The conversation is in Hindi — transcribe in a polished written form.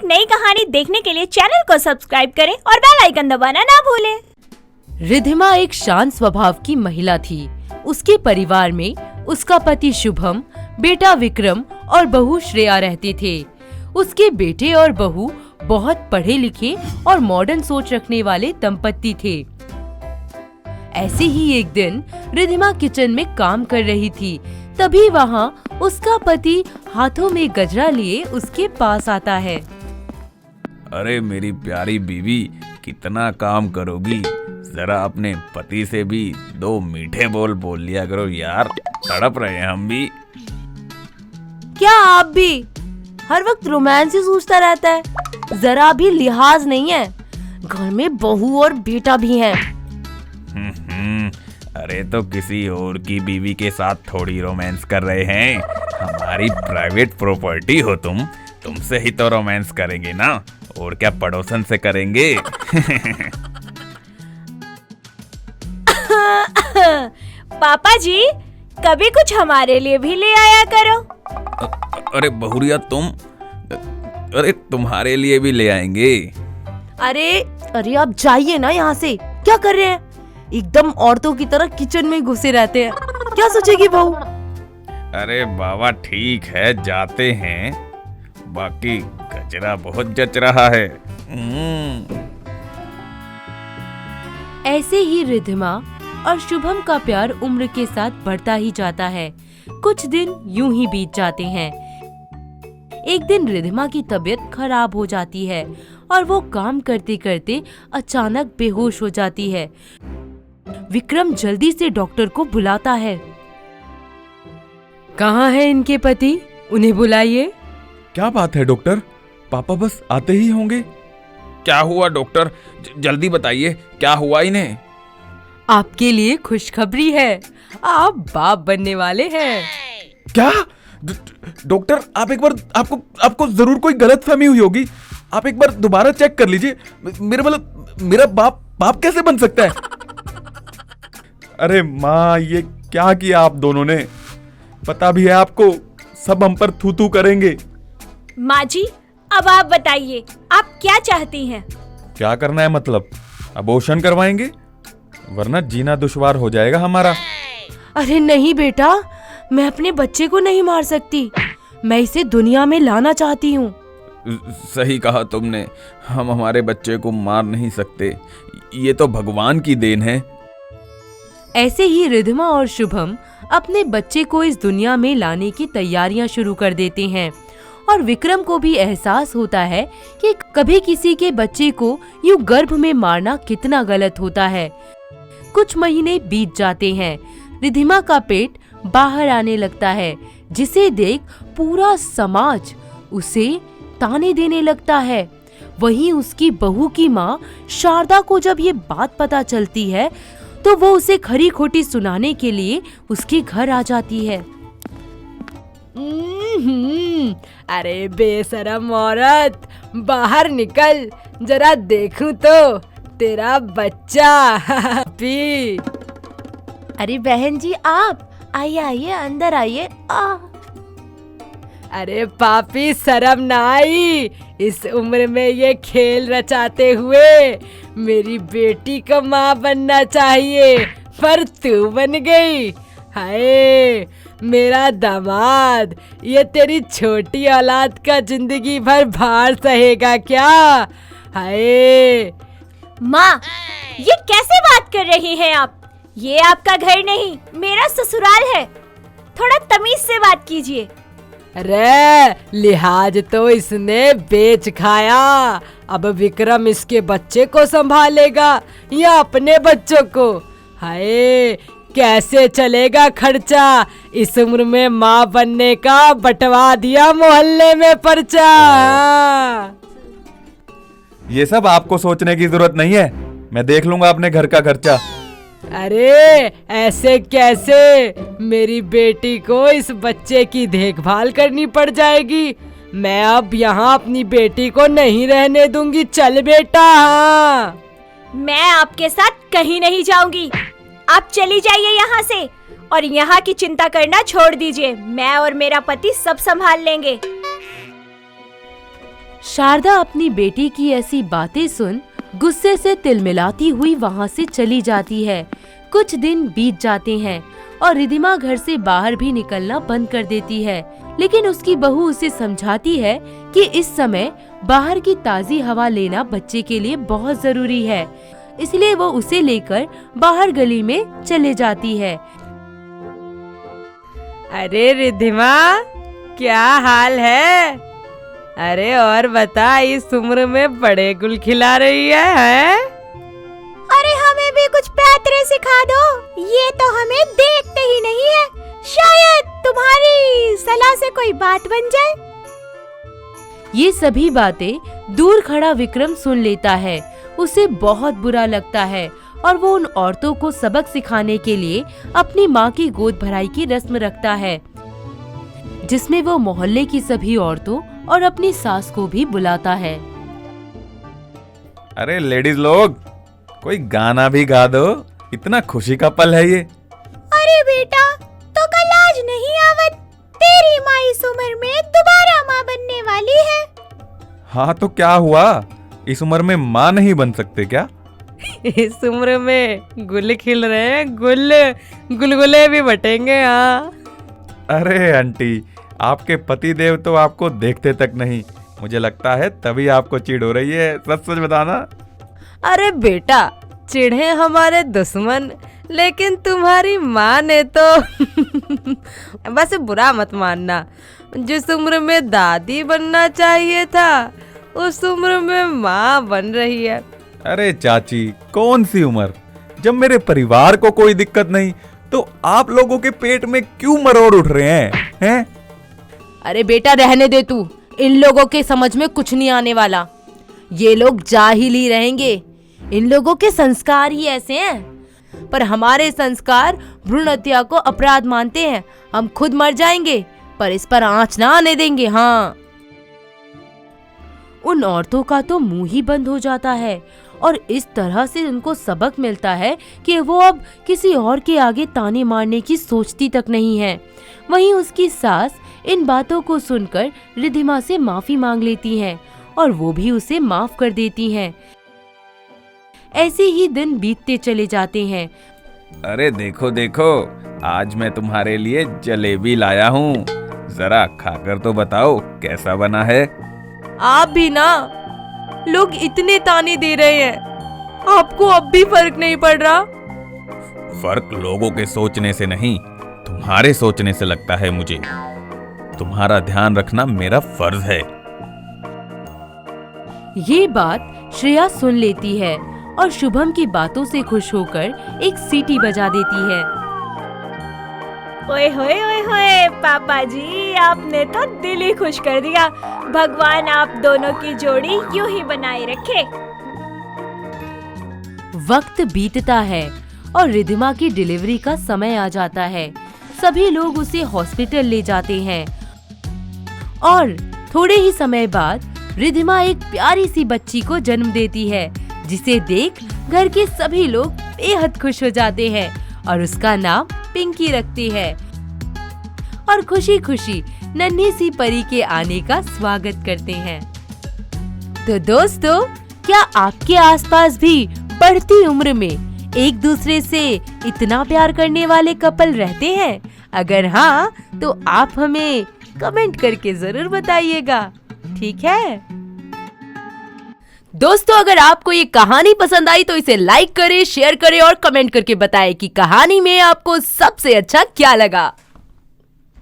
नई कहानी देखने के लिए चैनल को सब्सक्राइब करें और बेल आइकन दबाना ना भूलें। रिद्धिमा एक शांत स्वभाव की महिला थी। उसके परिवार में उसका पति शुभम, बेटा विक्रम और बहू श्रेया रहते थे। उसके बेटे और बहू बहुत पढ़े लिखे और मॉडर्न सोच रखने वाले दंपत्ति थे। ऐसे ही एक दिन रिद्धिमा किचन में काम कर रही थी। तभी वहाँ उसका पति हाथों में गजरा लिए उसके पास आता है। अरे मेरी प्यारी बीवी, कितना काम करोगी? जरा अपने पति से भी दो मीठे बोल बोल लिया करो यार, तड़प रहे हैं हम भी। क्या आप भी हर वक्त रोमांस ही सोचता रहता है? जरा भी लिहाज नहीं है। घर में बहू और बेटा भी है। अरे तो किसी और की बीवी के साथ थोड़ी रोमांस कर रहे हैं। हमारी प्राइवेट प्रॉपर्टी हो तुम, तुमसे ही तो रोमांस करेंगे ना, और क्या पड़ोसन से करेंगे? पापा जी, कभी कुछ हमारे लिए भी ले आया करो। अरे बहुरिया तुम, अरे तुम्हारे लिए भी ले आएंगे। अरे आप जाइए ना यहाँ से। क्या कर रहे हैं? एकदम औरतों की तरह किचन में घुसे रहते हैं। क्या सोचेगी बहू? अरे बाबा ठीक है, जाते हैं। बाकी गजरा बहुत जच रहा है। ऐसे ही रिद्धिमा और शुभम का प्यार उम्र के साथ बढ़ता ही जाता है। कुछ दिन यूं ही बीत जाते हैं। एक दिन रिद्धिमा की तबीयत खराब हो जाती है और वो काम करते करते अचानक बेहोश हो जाती है। विक्रम जल्दी से डॉक्टर को बुलाता है। कहाँ है इनके पति? उन्हें बुलाइए। क्या बात है डॉक्टर? पापा बस आते ही होंगे। क्या हुआ डॉक्टर? जल्दी बताइए, क्या हुआ इन्हें? आपके लिए खुशखबरी है, आप बाप बनने वाले हैं। क्या? डॉक्टर आप एक बार, आपको जरूर कोई गलतफहमी हुई होगी। आप एक बार दोबारा चेक कर लीजिए। मेरा बाप कैसे बन सकता है? अरे माँ, ये क्या किया आप दोनों ने? पता भी है आपको, सब हम पर थू थू करेंगे। माँ जी, अब आप बताइए, आप क्या चाहती हैं? क्या करना है मतलब? अबॉर्शन करवाएंगे, वरना जीना दुश्वार हो जाएगा हमारा। अरे नहीं बेटा, मैं अपने बच्चे को नहीं मार सकती। मैं इसे दुनिया में लाना चाहती हूँ। सही कहा तुमने, हम हमारे बच्चे को मार नहीं सकते। ये तो भगवान की देन है। ऐसे ही रिद्धिमा और शुभम अपने बच्चे को इस दुनिया में लाने की तैयारियां शुरू कर देते हैं और विक्रम को भी एहसास होता है कि कभी किसी के बच्चे को यूं गर्भ में मारना कितना गलत होता है। कुछ महीने बीत जाते हैं। रिद्धिमा का पेट बाहर आने लगता है, जिसे देख पूरा समाज उसे ताने देने लगता है। वहीं उसकी बहू की माँ शारदा को जब ये बात पता चलती है तो वो उसे खरी खोटी सुनाने के लिए उसके घर आ जाती है। अरे बेशरम औरत, बाहर निकल, जरा देखूं तो तेरा बच्चा। पी। अरे बहन जी, आप आइए आइए, अंदर आइए। अरे पापी, शर्म ना आई इस उम्र में ये खेल रचाते हुए? मेरी बेटी का माँ बनना चाहिए, पर तू बन गई। हाय मेरा दामाद, ये तेरी छोटी औलाद का जिंदगी भर भार सहेगा क्या? हाय माँ, ये कैसे बात कर रही हैं आप? ये आपका घर नहीं, मेरा ससुराल है। थोड़ा तमीज से बात कीजिए। अरे लिहाज तो इसने बेच खाया। अब विक्रम इसके बच्चे को संभालेगा या अपने बच्चों को? हाय कैसे चलेगा खर्चा? इस उम्र में माँ बनने का बंटवा दिया मोहल्ले में पर्चा। ये सब आपको सोचने की जरूरत नहीं है, मैं देख लूंगा अपने घर का खर्चा। अरे ऐसे कैसे? मेरी बेटी को इस बच्चे की देखभाल करनी पड़ जाएगी। मैं अब यहाँ अपनी बेटी को नहीं रहने दूंगी। चल बेटा। मैं आपके साथ कहीं नहीं जाऊंगी। आप चली जाइए यहाँ से और यहाँ की चिंता करना छोड़ दीजिए। मैं और मेरा पति सब संभाल लेंगे। शारदा अपनी बेटी की ऐसी बातें सुन गुस्से से तिलमिलाती हुई वहाँ से चली जाती है। कुछ दिन बीत जाते हैं और रिधिमा घर से बाहर भी निकलना बंद कर देती है, लेकिन उसकी बहू उसे समझाती है कि इस समय बाहर की ताज़ी हवा लेना बच्चे के लिए बहुत जरूरी है, इसलिए वो उसे लेकर बाहर गली में चले जाती है। अरे रिधिमा, क्या हाल है? अरे और बता, इस उम्र में बड़े गुल खिला रही है? अरे हमें भी कुछ पैतरे सिखा दो, ये तो हमें देखते ही नहीं है। शायद तुम्हारी सलाह से कोई बात बन जाए। ये सभी बातें दूर खड़ा विक्रम सुन लेता है। उसे बहुत बुरा लगता है और वो उन औरतों को सबक सिखाने के लिए अपनी माँ की गोद भराई की रस्म रखता है, जिसमें वो मोहल्ले की सभी औरतों और अपनी सास को भी बुलाता है। अरे लेडीज लोग, कोई गाना भी गा दो, इतना खुशी का पल है ये। अरे बेटा, तो कल आज नहीं आवत, तेरी माँ इस उम्र में दोबारा माँ बनने वाली है। हाँ तो क्या हुआ, इस उम्र में माँ नहीं बन सकते क्या? इस उम्र में गुल खिल रहे हैं, गुलगुले भी बटेंगे। हाँ अरे आंटी, आपके पति देव तो आपको देखते तक नहीं, मुझे लगता है तभी आपको चिढ़ हो रही है। सच सच बताना। अरे बेटा, चिढ़े हमारे दुश्मन, लेकिन तुम्हारी माँ ने तो बस बुरा मत मानना, जिस उम्र में दादी बनना चाहिए था उस उम्र में माँ बन रही है। अरे चाची, कौन सी उम्र? जब मेरे परिवार को कोई दिक्कत नहीं तो आप लोगों के पेट में क्यों मरोड़ उठ रहे हैं? अरे बेटा रहने दे तू, इन लोगों के समझ में कुछ नहीं आने वाला। ये लोग जाहिल ही रहेंगे, इन लोगों के संस्कार ही ऐसे हैं। पर हमारे संस्कार भ्रूण हत्या को अपराध मानते हैं। हम खुद मर जाएंगे पर इस पर आंच ना आने देंगे। हाँ। उन औरतों का तो मुंह ही बंद हो जाता है और इस तरह से उनको सबक मिलता है कि वो अब किसी और के आगे ताने मारने की सोचती तक नहीं है। वहीं उसकी सास इन बातों को सुनकर रिधिमा से माफी मांग लेती हैं और वो भी उसे माफ कर देती हैं। ऐसे ही दिन बीतते चले जाते हैं। अरे देखो देखो, आज मैं तुम्हारे लिए जलेबी लाया हूँ, जरा खाकर तो बताओ कैसा बना है। आप भी ना, लोग इतने ताने दे रहे हैं, आपको अब भी फर्क नहीं पड़ रहा? फर्क लोगों के सोचने से नहीं, तुम्हारे सोचने से लगता है मुझे। तुम्हारा ध्यान रखना मेरा फर्ज है। ये बात श्रेया सुन लेती है और शुभम की बातों से खुश होकर एक सीटी बजा देती है। ओए होए पापा जी, आपने तो दिल ही खुश कर दिया। भगवान आप दोनों की जोड़ी यूं ही बनाए रखे। वक्त बीतता है और रिधिमा की डिलीवरी का समय आ जाता है। सभी लोग उसे हॉस्पिटल ले जाते हैं और थोड़े ही समय बाद रिधिमा एक प्यारी सी बच्ची को जन्म देती है, जिसे देख घर के सभी लोग बेहद खुश हो जाते हैं और उसका नाम पिंकी रखती है और खुशी खुशी नन्ही सी परी के आने का स्वागत करते हैं। तो दोस्तों, क्या आपके आसपास भी बढ़ती उम्र में एक दूसरे से इतना प्यार करने वाले कपल रहते हैं? अगर हाँ, तो आप हमें कमेंट करके जरूर बताइएगा, ठीक है? दोस्तों, अगर आपको ये कहानी पसंद आई तो इसे लाइक करें, शेयर करें और कमेंट करके बताएं कि कहानी में आपको सबसे अच्छा क्या लगा।